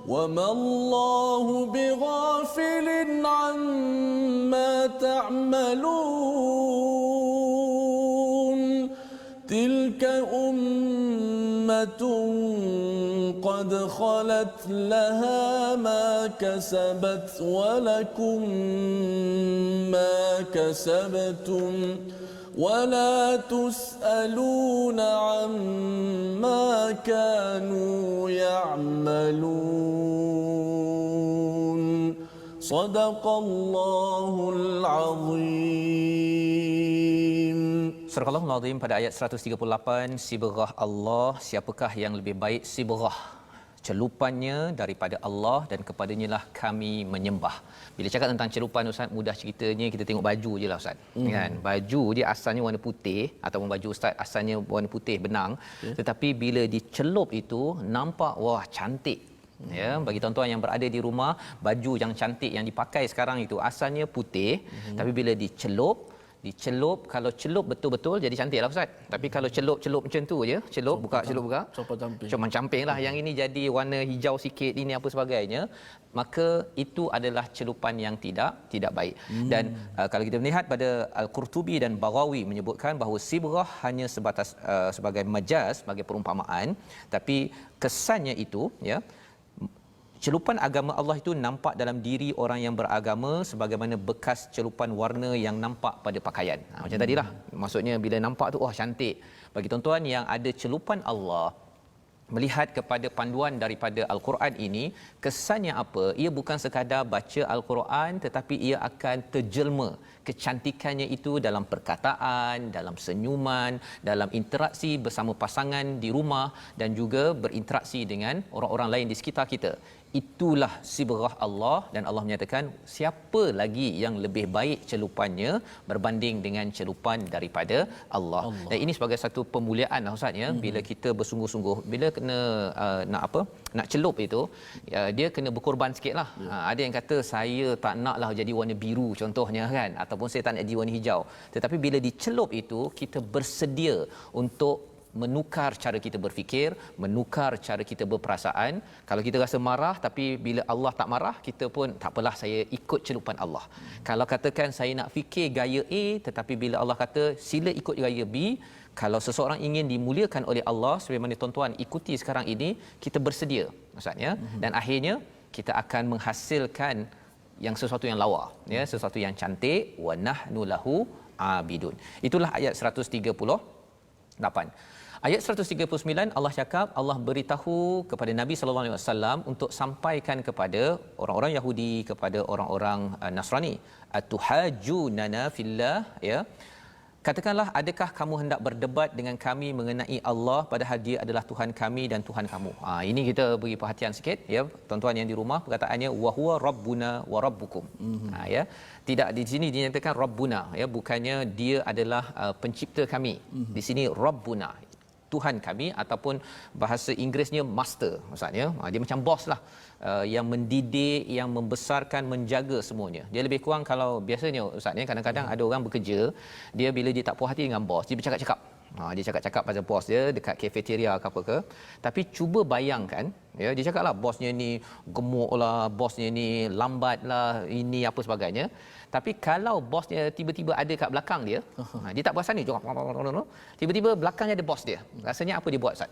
وما الله بغافل عما تعملون تلك أمة قد خلت لها ما كسبت ولكم ما كسبتم ولا تسألون عما كانوا يعملون صدق الله العظيم. Surah Al-Azim pada ayat 138, sibrah Allah, siapakah yang lebih baik sibrah celupannya daripada Allah dan kepadanya lah kami menyembah. Bila cakap tentang celupan Ustaz, mudah ceritanya kita tengok baju je lah Ustaz. Kan? Baju dia asalnya warna putih ataupun baju Ustaz asalnya warna putih benang. Tetapi bila dicelup itu nampak wah cantik. Ya, bagi tuan-tuan yang berada di rumah, baju yang cantik yang dipakai sekarang itu asalnya putih, tapi bila dicelup kalau celup betul-betul jadi cantik lah Ustaz. Tapi kalau celup macam tu je, celup buka cuma camping lah, yang ini jadi warna hijau sikit ini apa sebagainya, maka itu adalah celupan yang tidak baik. Dan kalau kita melihat pada Al-Qurtubi dan Baghawi menyebutkan bahawa sibrah hanya sebatas sebagai majaz, sebagai perumpamaan, tapi kesannya itu ya, celupan agama Allah itu nampak dalam diri orang yang beragama sebagaimana bekas celupan warna yang nampak pada pakaian. Macam tadilah, maksudnya bila nampak tu wah cantik. Bagi tuan-tuan yang ada celupan Allah, melihat kepada panduan daripada Al-Quran ini, kesannya apa? Ia bukan sekadar baca Al-Quran, tetapi ia akan terjelma kecantikannya itu dalam perkataan, dalam senyuman, dalam interaksi bersama pasangan di rumah dan juga berinteraksi dengan orang-orang lain di sekitar kita. Itulah sibrah Allah, dan Allah menyatakan siapa lagi yang lebih baik celupannya berbanding dengan celupan daripada Allah. Dan ini sebagai satu pemuliaan lah Ustaz ya, bila kita bersungguh-sungguh, bila kena nak celup itu dia kena berkorban sikitlah. Ada yang kata saya tak naklah jadi warna biru contohnya kan, ataupun saya tak nak jadi warna hijau. Tetapi bila dicelup itu kita bersedia untuk menukar cara kita berfikir, menukar cara kita berperasaan. Kalau kita rasa marah tapi bila Allah tak marah, kita pun tak apalah, saya ikut celupan Allah. Kalau katakan saya nak fikir gaya A tetapi bila Allah kata sila ikut gaya B, kalau seseorang ingin dimuliakan oleh Allah sebagaimana tuan-tuan ikuti sekarang ini, kita bersedia maksudnya, dan akhirnya kita akan menghasilkan yang sesuatu yang lawa ya, sesuatu yang cantik. Wa nahnu lahu abidun. Itulah ayat 138. Ayat 139 Allah cakap, Allah beritahu kepada Nabi sallallahu alaihi wasallam untuk sampaikan kepada orang-orang Yahudi, kepada orang-orang Nasrani, atuhajunana fillah ya. Katakanlah, adakah kamu hendak berdebat dengan kami mengenai Allah padahal dia adalah Tuhan kami dan Tuhan kamu. Ini kita beri perhatian sikit ya tuan-tuan yang di rumah, perkataannya wa huwa rabbuna wa rabbukum. Ya. Tidak di sini dinyatakan rabbuna ya, bukannya dia adalah pencipta kami. Di sini rabbuna, Tuhan kami, ataupun bahasa Inggerisnya master maksudnya. Dia macam bos lah, yang mendidik, yang membesarkan, menjaga semuanya. Dia lebih kurang, kalau biasanya Ustaz ni kadang-kadang ada orang bekerja, dia bila dia tak puas hati dengan bos, dia bercakap-cakap. Dia cakap-cakap pasal bos dia dekat kafeteria ke apa ke. Tapi cuba bayangkan ya, dia cakaplah bosnya ni gemuk lah, bosnya ni lambat lah, ini apa sebagainya. Tapi kalau bosnya tiba-tiba ada kat belakang dia, dia tak perasan ni, tiba-tiba belakangnya ada bos dia. Rasanya apa dia buat Ustaz?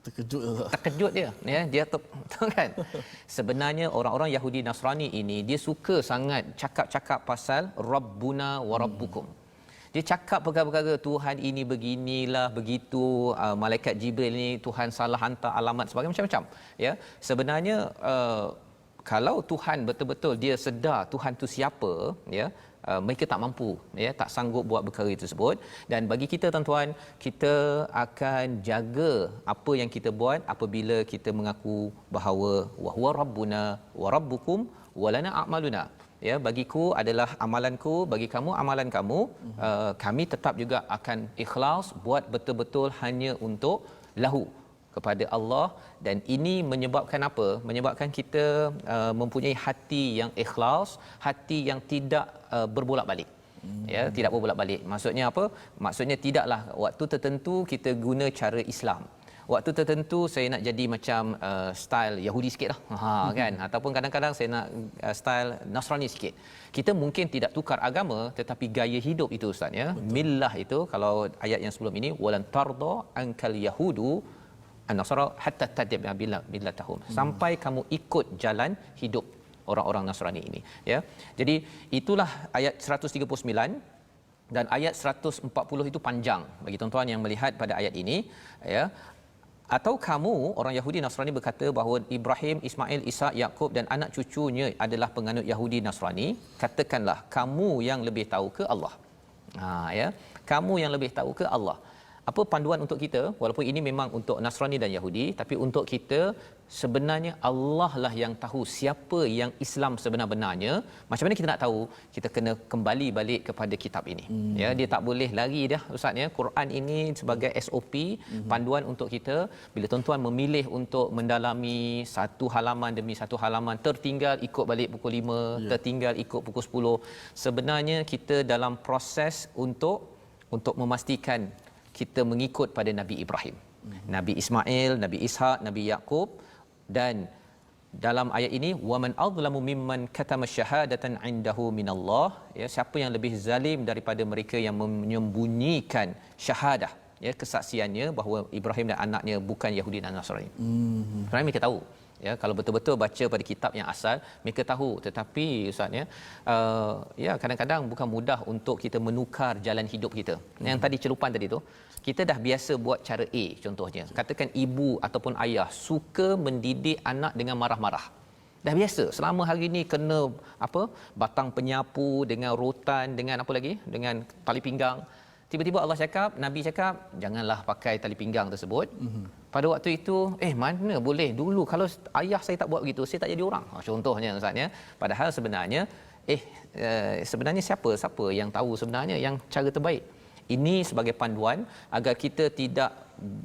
Terkejut dia ya, dia tahu kan. Sebenarnya orang-orang Yahudi Nasrani ini dia suka sangat cakap-cakap pasal Rabbuna wa Rabbukum. Dia cakap perkara-perkara Tuhan ini beginilah, begitu, malaikat Jibril ni Tuhan salah hantar alamat sebagainya, macam-macam. Ya, sebenarnya kalau Tuhan betul-betul dia sedar Tuhan tu siapa, ya, mereka tak mampu, ya, tak sanggup buat perkara itu tersebut. Dan bagi kita tuan-tuan, kita akan jaga apa yang kita buat apabila kita mengaku bahawa wa huwa rabbuna wa rabbukum wa lana a'maluna. Ya, bagiku adalah amalanku, bagi kamu amalan kamu. Kami tetap juga akan ikhlas buat betul-betul hanya untuk lahu, kepada Allah. Dan ini menyebabkan apa? Menyebabkan kita mempunyai hati yang ikhlas, hati yang tidak berbolak-balik. Ya, tidak berbolak-balik. Maksudnya apa? Maksudnya tidaklah waktu tertentu kita guna cara Islam. Waktu tertentu saya nak jadi macam style Yahudi sikitlah. Kan? Ataupun kadang-kadang saya nak style Nasrani sikit. Kita mungkin tidak tukar agama, tetapi gaya hidup itu ustaz, ya. Millah itu, kalau ayat yang sebelum ini, walan tarda ankal yahudu an-nasara hatta tattabi'a millatahum, sampai kamu ikut jalan hidup orang-orang Nasrani ini, ya. Jadi itulah ayat 139 dan ayat 140 itu panjang bagi tuan-tuan yang melihat pada ayat ini, ya. Atau kamu orang Yahudi Nasrani berkata bahawa Ibrahim, Ismail, Ishak, Yakub dan anak cucunya adalah penganut Yahudi Nasrani, katakanlah kamu yang lebih tahu ke Allah? Ya, kamu yang lebih tahu ke Allah? Apa panduan untuk kita? Walaupun ini memang untuk Nasrani dan Yahudi, tapi untuk kita sebenarnya Allah lah yang tahu siapa yang Islam sebenar-benarnya. Macam mana kita nak tahu? Kita kena kembali balik kepada kitab ini. Ya, dia tak boleh lari dah ustaz, ya. Quran ini sebagai SOP, panduan untuk kita. Bila tuan-tuan memilih untuk mendalami satu halaman demi satu halaman, tertinggal ikut balik pukul 5, tertinggal ikut pukul 10. Sebenarnya kita dalam proses untuk memastikan kita mengikut pada Nabi Ibrahim, Nabi Ismail, Nabi Ishak, Nabi Yakub. Dan dalam ayat ini, waman azlamu mimman katama syahadatan indahu minallah, ya, siapa yang lebih zalim daripada mereka yang menyembunyikan syahadah, ya, kesaksiannya bahawa Ibrahim dan anaknya bukan Yahudi dan Nasrani. Kerana mereka tahu, ya, kalau betul-betul baca pada kitab yang asal, mereka tahu. Tetapi ustaz, ya, ya, kadang-kadang bukan mudah untuk kita menukar jalan hidup kita. Yang tadi celupan tadi tu, kita dah biasa buat cara A, contohnya. Katakan ibu ataupun ayah suka mendidik anak dengan marah-marah. Dah biasa. Selama hari ni kena apa? Batang penyapu dengan rotan, dengan apa lagi? Dengan tali pinggang. Tiba-tiba Allah cakap, Nabi cakap, janganlah pakai tali pinggang tersebut. Pada waktu itu, mana boleh dulu kalau ayah saya tak buat begitu, saya tak jadi orang. Contohnya ustaz, ya. Padahal sebenarnya sebenarnya siapa yang tahu sebenarnya yang cara terbaik. Ini sebagai panduan agar kita tidak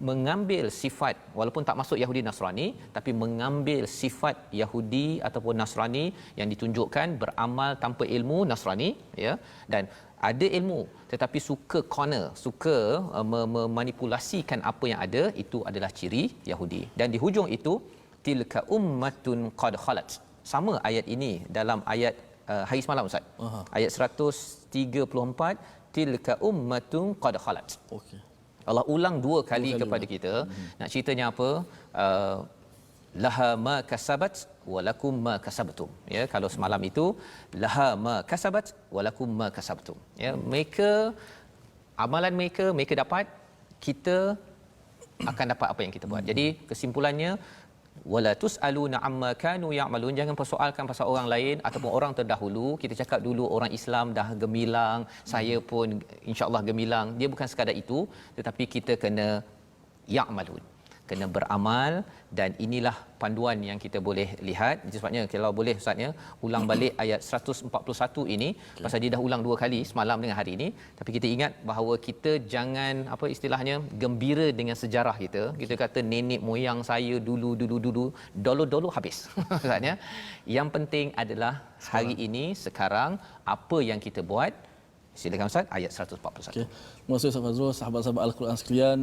mengambil sifat, walaupun tak masuk Yahudi Nasrani, tapi mengambil sifat Yahudi ataupun Nasrani yang ditunjukkan beramal tanpa ilmu Nasrani, ya, dan ada ilmu tetapi suka corner, suka memanipulasikan apa yang ada, itu adalah ciri Yahudi. Dan di hujung itu, tilka ummatun qad khalat. Sama ayat ini dalam ayat hari semalam ustaz. Ayat 134, tilka ummatun qad khalat. Okey. Allah ulang dua kali kepada kita. Nak ceritanya apa? Laha ma kasabat walakum ma kasabtum. Ya, kalau semalam itu laha ma kasabat walakum ma kasabtum. Ya, mereka amalan mereka dapat, kita akan dapat apa yang kita buat. Jadi kesimpulannya, wala tusaluna amma kanu ya'malun, jangan persoalkan pasal orang lain ataupun orang terdahulu. Kita cakap dulu orang Islam dah gemilang, saya pun insya-Allah gemilang. Dia bukan sekadar itu, tetapi kita kena ya'malun, kena beramal. Dan inilah panduan yang kita boleh lihat. Itu sebabnya kalau boleh ustaz, ya, ulang balik ayat 141 ini, pasal dia dah ulang dua kali semalam dengan hari ini. Tapi kita ingat bahawa kita jangan apa istilahnya gembira dengan sejarah kita. Kita kata nenek moyang saya dulu habis. Ustaz, ya. Yang penting adalah hari ini, sekarang, apa yang kita buat. Silakan Ustaz, ayat 141. Okey. Terima kasih Ustaz Fazrul, sahabat-sahabat Al-Quran sekalian.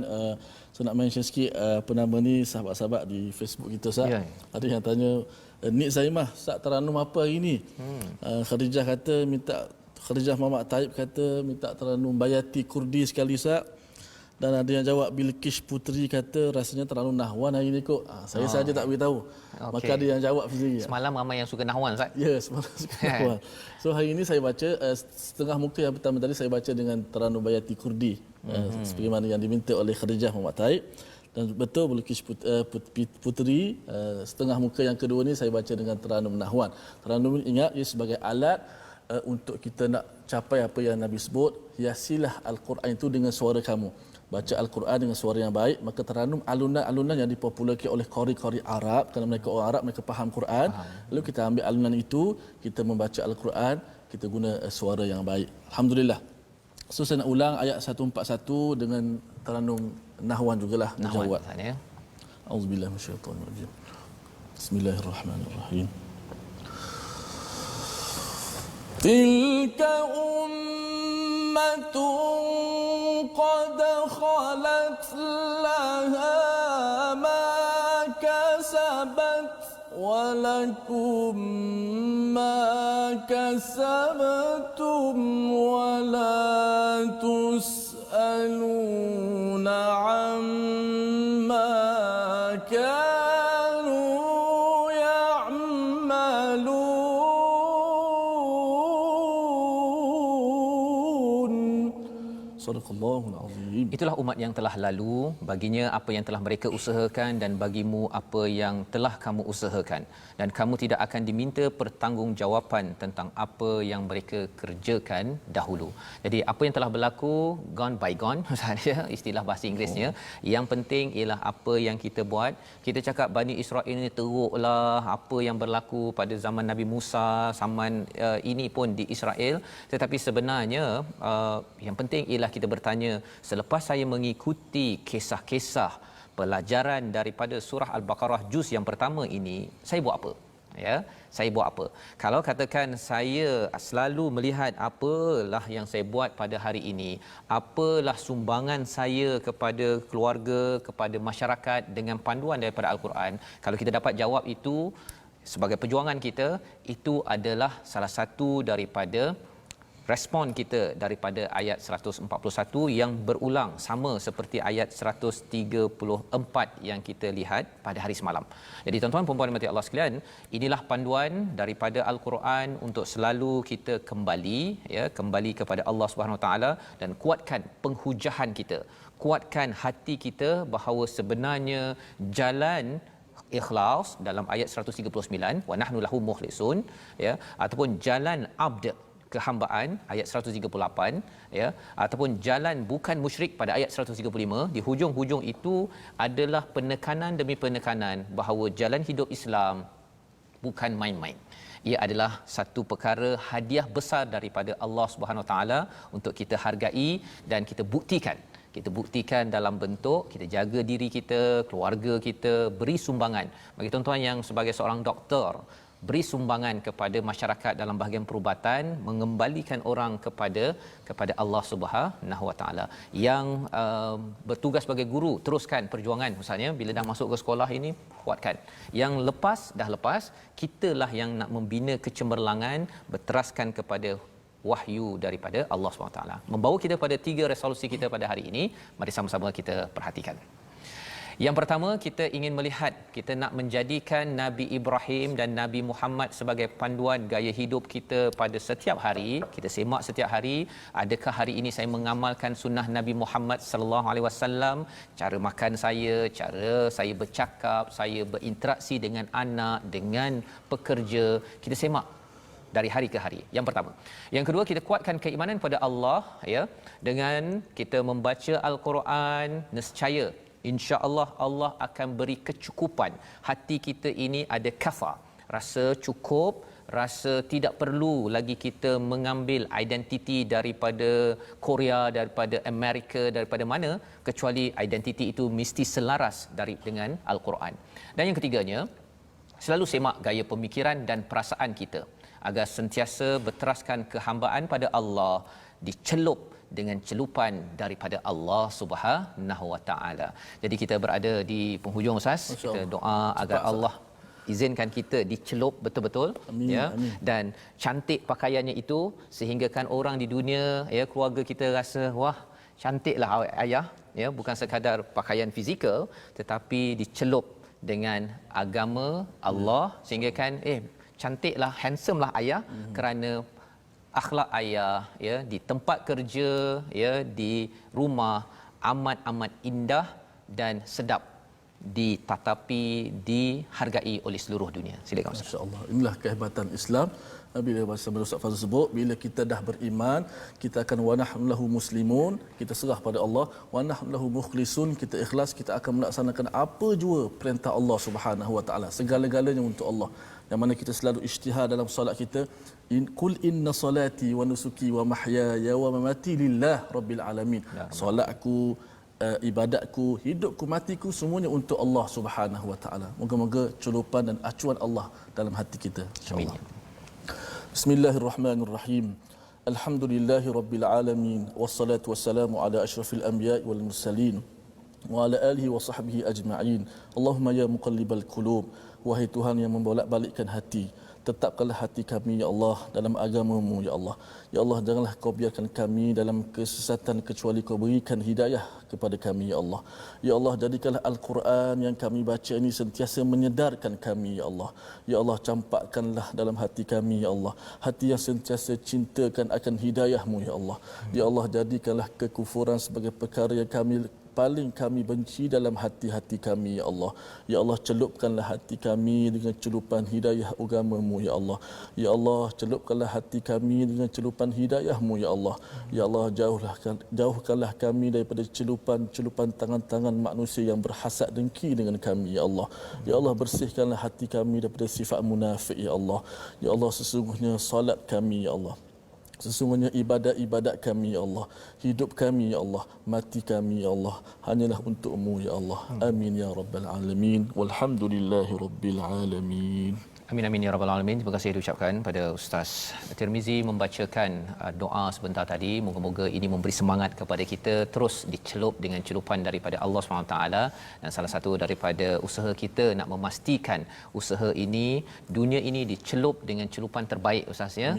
Saya nak mention sikit apa nama ni, sahabat-sahabat di Facebook kita Ustaz. Ya. Ada yang tanya, Nik Zaimah, Ustaz teranum apa hari ni? Khadijah kata minta, Khadijah Muhammad Taib kata minta teranum Bayati Kurdi sekali Ustaz. Dan ada yang jawab Bilqis Puteri kata rasanya terlalu nahwan hari ni kot. Saya saja tak beritahu. Okey. Maka ada yang jawab sendiri. Semalam ramai yang suka nahwan Ustaz. Ya, semalam suka nahwan. So hari ini saya baca setengah muka yang pertama tadi saya baca dengan Taranum Bayati Kurdi. Sebagaimana yang diminta oleh Khadijah Muhammad Taib. Dan betul Bilqis Puteri setengah muka yang kedua ni saya baca dengan Taranum Nahwan. Taranum ingat ia sebagai alat untuk kita nak capai apa yang Nabi sebut, hiasilah Al-Quran itu dengan suara kamu. Baca Al-Quran dengan suara yang baik, maka Taranum alunan-alunan yang dipopularkan oleh qari-qari Arab, kerana mereka orang Arab, mereka faham Quran. Lalu kita ambil alunan itu, kita membaca Al-Quran, kita guna suara yang baik. Alhamdulillah. So saya nak ulang ayat 141 dengan Taranum Nahwan jugalah dijawab. Nahwan, Auzubillahi minasyaitanir rajim. Bismillahirrahmanirrahim. Tilka ummatun qad khalat laha ma kasabat wa lakum ma kasabtum wa la tus'aluna amma kanu ya'malun. Sadaqallahul azim. Itulah umat yang telah lalu, baginya apa yang telah mereka usahakan dan bagimu apa yang telah kamu usahakan, dan kamu tidak akan diminta pertanggungjawapan tentang apa yang mereka kerjakan dahulu. Jadi apa yang telah berlaku gone by gone saja istilah bahasa Inggerisnya. Yang penting ialah apa yang kita buat. Kita cakap Bani Israel ini teruklah apa yang berlaku pada zaman Nabi Musa, zaman ini pun di Israel, tetapi sebenarnya yang penting ialah kita bertanya, selepas saya mengikuti kisah-kisah pelajaran daripada surah Al-Baqarah juz yang pertama ini, saya buat apa? Ya, saya buat apa? Kalau katakan saya selalu melihat apalah yang saya buat pada hari ini, apalah sumbangan saya kepada keluarga, kepada masyarakat dengan panduan daripada Al-Quran, kalau kita dapat jawab itu sebagai perjuangan kita, itu adalah salah satu daripada respon kita daripada ayat 141 yang berulang sama seperti ayat 134 yang kita lihat pada hari semalam. Jadi tuan-tuan dan puan-puan Allah sekalian, inilah panduan daripada Al-Quran untuk selalu kita kembali kepada Allah Subhanahu Wa Taala dan kuatkan penghujahan kita, kuatkan hati kita bahawa sebenarnya jalan ikhlas dalam ayat 139 wa nahnu lahu mukhlisun, ataupun jalan abd kehambaan ayat 138, ataupun jalan bukan musyrik pada ayat 135, di hujung-hujung itu adalah penekanan demi penekanan bahawa jalan hidup Islam bukan main-main. Ia adalah satu perkara hadiah besar daripada Allah Subhanahu Wa Taala untuk kita hargai dan kita buktikan. Kita buktikan dalam bentuk kita jaga diri kita, keluarga kita, beri sumbangan. Bagi tuan-tuan yang sebagai seorang doktor, beri sumbangan kepada masyarakat dalam bahagian perubatan, mengembalikan orang kepada Allah Subhanahu Wa Taala. Yang bertugas sebagai guru, teruskan perjuangan. Misalnya bila dah masuk ke sekolah ini, kuatkan. Yang dah lepas, kitalah yang nak membina kecemerlangan, berteraskan kepada wahyu daripada Allah SWT. Membawa kita pada 3 resolusi kita pada hari ini. Mari sama-sama kita perhatikan. Yang pertama, kita ingin melihat, kita nak menjadikan Nabi Ibrahim dan Nabi Muhammad sebagai panduan gaya hidup kita pada setiap hari. Kita semak setiap hari, adakah hari ini saya mengamalkan sunnah Nabi Muhammad sallallahu alaihi wasallam, cara makan saya, cara saya bercakap, saya berinteraksi dengan anak, dengan pekerja. Kita semak dari hari ke hari. Yang pertama. Yang kedua, kita kuatkan keimanan pada Allah, dengan kita membaca Al-Quran, nescaya insya-Allah Allah akan beri kecukupan. Hati kita ini ada kafa, rasa cukup, rasa tidak perlu lagi kita mengambil identiti daripada Korea, daripada Amerika, daripada mana, kecuali identiti itu mesti selaras dengan Al-Quran. Dan yang ketiganya, selalu semak gaya pemikiran dan perasaan kita agar sentiasa berteraskan kehambaan pada Allah, dicelup dengan celupan daripada Allah Subhanahu Wa Taala. Jadi kita berada di penghujung Ustaz, kita doa agar Allah izinkan kita dicelup betul-betul, amin, amin. Dan cantik pakaiannya itu sehingga kan orang di dunia, keluarga kita rasa wah cantiklah ayah, ya, bukan sekadar pakaian fizikal tetapi dicelup dengan agama Allah, sehingga kan cantiklah, handsome lah ayah kerana akhlak ayah, ya, di tempat kerja, ya, di rumah amat-amat indah dan sedap ditatapi, dihargai oleh seluruh dunia. Silakan Ustaz. Masya-Allah. Inilah kehebatan Islam. Bila bahasa Ustaz Fazil sebut, bila kita dah beriman, kita akan wa nahnu lahu muslimun, kita serah pada Allah, wa nahnu lahu mukhlisun, kita ikhlas, kita akan melaksanakan apa jua perintah Allah Subhanahu wa taala, segala-galanya untuk Allah. Yang mana kita selalu ijtihad dalam solat kita, kul inna salati wa nusuki wa mahyaya wa mamati lillah rabbil alamin. Solatku, ibadatku, hidupku, matiku, semuanya untuk Allah Subhanahu wa taala. Moga-moga culupan dan acuan Allah dalam hati kita, insya-Allah. Bismillahirrahmanirrahim. Alhamdulillahi rabbil alamin, wassalatu wassalamu ala asyrafil anbiya'i wal mursalin wa ala alihi wa sahbihi ajma'in. Allahumma ya muqallibal qulub, wahai Tuhan yang membolak-balikkan hati, tetapkanlah hati kami ya Allah dalam agama-Mu ya Allah. Ya Allah, janganlah Kau biarkan kami dalam kesesatan kecuali Kau berikan hidayah kepada kami ya Allah. Ya Allah, jadikanlah Al-Quran yang kami baca ini sentiasa menyedarkan kami ya Allah. Ya Allah, campakkanlah dalam hati kami ya Allah, hati yang sentiasa cintakan akan hidayah-Mu ya Allah. Ya Allah, jadikanlah kekufuran sebagai perkara yang paling kami benci dalam hati-hati kami ya Allah. Ya Allah, celupkanlah hati kami dengan celupan hidayah agama-Mu ya Allah. Ya Allah, celupkanlah hati kami dengan celupan hidayah-Mu ya Allah. Ya Allah, jauhkanlah kami daripada celupan tangan-tangan manusia yang berhasad dengki dengan kami ya Allah. Ya Allah, bersihkanlah hati kami daripada sifat munafik ya Allah. Ya Allah, sesungguhnya salat kami ya Allah, sesungguhnya ibadat-ibadat kami ya Allah, hidup kami ya Allah, mati kami ya Allah, hanyalah untuk-Mu ya Allah. Amin ya rabbal alamin. Walhamdulillahi rabbil alamin. Amin amin ya rabbal alamin. Terima kasih diucapkan pada Ustaz Tirmizi membacakan doa sebentar tadi. Moga-moga ini memberi semangat kepada kita terus dicelup dengan celupan daripada Allah SWT. Dan salah satu daripada usaha kita nak memastikan usaha ini, dunia ini dicelup dengan celupan terbaik Ustaz ya,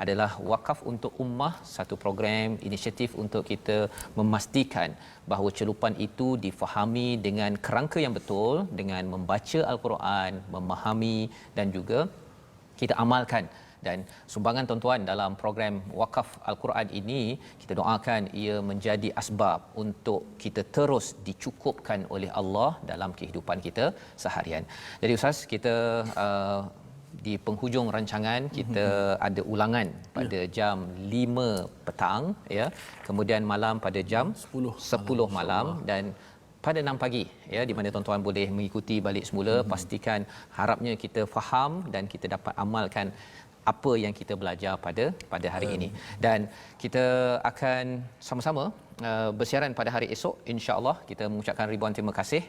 adalah Wakaf untuk Ummah, satu program inisiatif untuk kita memastikan bahawa celupan itu difahami dengan kerangka yang betul, dengan membaca Al-Quran, memahami dan juga kita amalkan. Dan sumbangan tuan-tuan dalam program Wakaf Al-Quran ini, kita doakan ia menjadi asbab untuk kita terus dicukupkan oleh Allah dalam kehidupan kita seharian. Jadi Ustaz, kita di penghujung rancangan kita ada ulangan pada jam 5 petang ya, kemudian malam pada jam 10 malam dan pada 6 pagi ya, di mana tuan-tuan boleh mengikuti balik semula. Pastikan, harapnya kita faham dan kita dapat amalkan apa yang kita belajar pada hari ini, dan kita akan sama-sama bersiaran pada hari esok insya-Allah. Kita mengucapkan ribuan terima kasih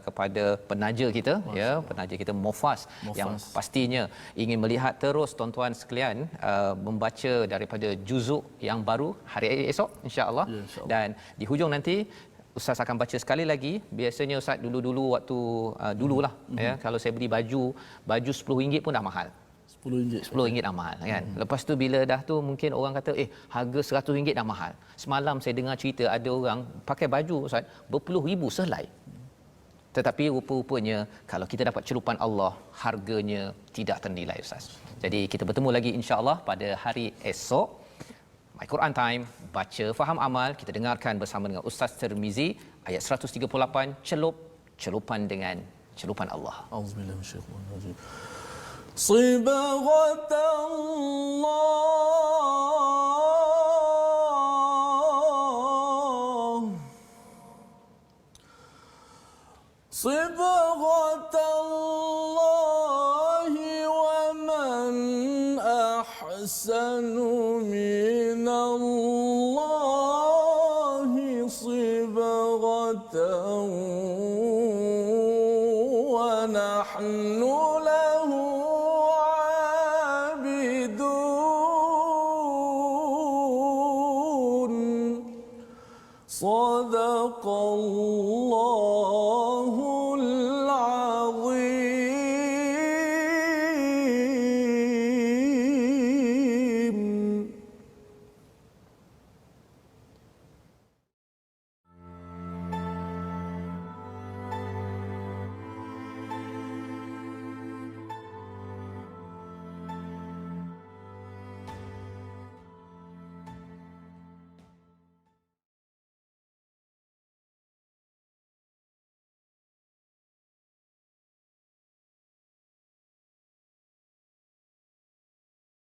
kepada penaja kita ya, penaja kita Mofas yang pastinya ingin melihat terus tuan-tuan sekalian membaca daripada juzuk yang baru hari esok insya-Allah. Dan di hujung nanti Ustaz akan baca sekali lagi. Biasanya Ustaz dulu-dulu waktu dululah ya, kalau saya beli baju RM10 pun dah mahal. RM10 dah mahal kan. Lepas tu bila dah tu mungkin orang kata harga RM100 dah mahal. Semalam saya dengar cerita ada orang pakai baju Ustaz berpuluh ribu sehelai. Tetapi rupa-rupanya kalau kita dapat celupan Allah, harganya tidak ternilai Ustaz. Jadi kita bertemu lagi insya-Allah pada hari esok. My Quran Time, baca faham amal. Kita dengarkan bersama dengan Ustaz Tirmizi ayat 138, celupan dengan celupan Allah. Auzubillahi minasyaitanir rajim. صبغة الله صبغة الله ومن أحسن من الله صبغة ونحن له صدق الله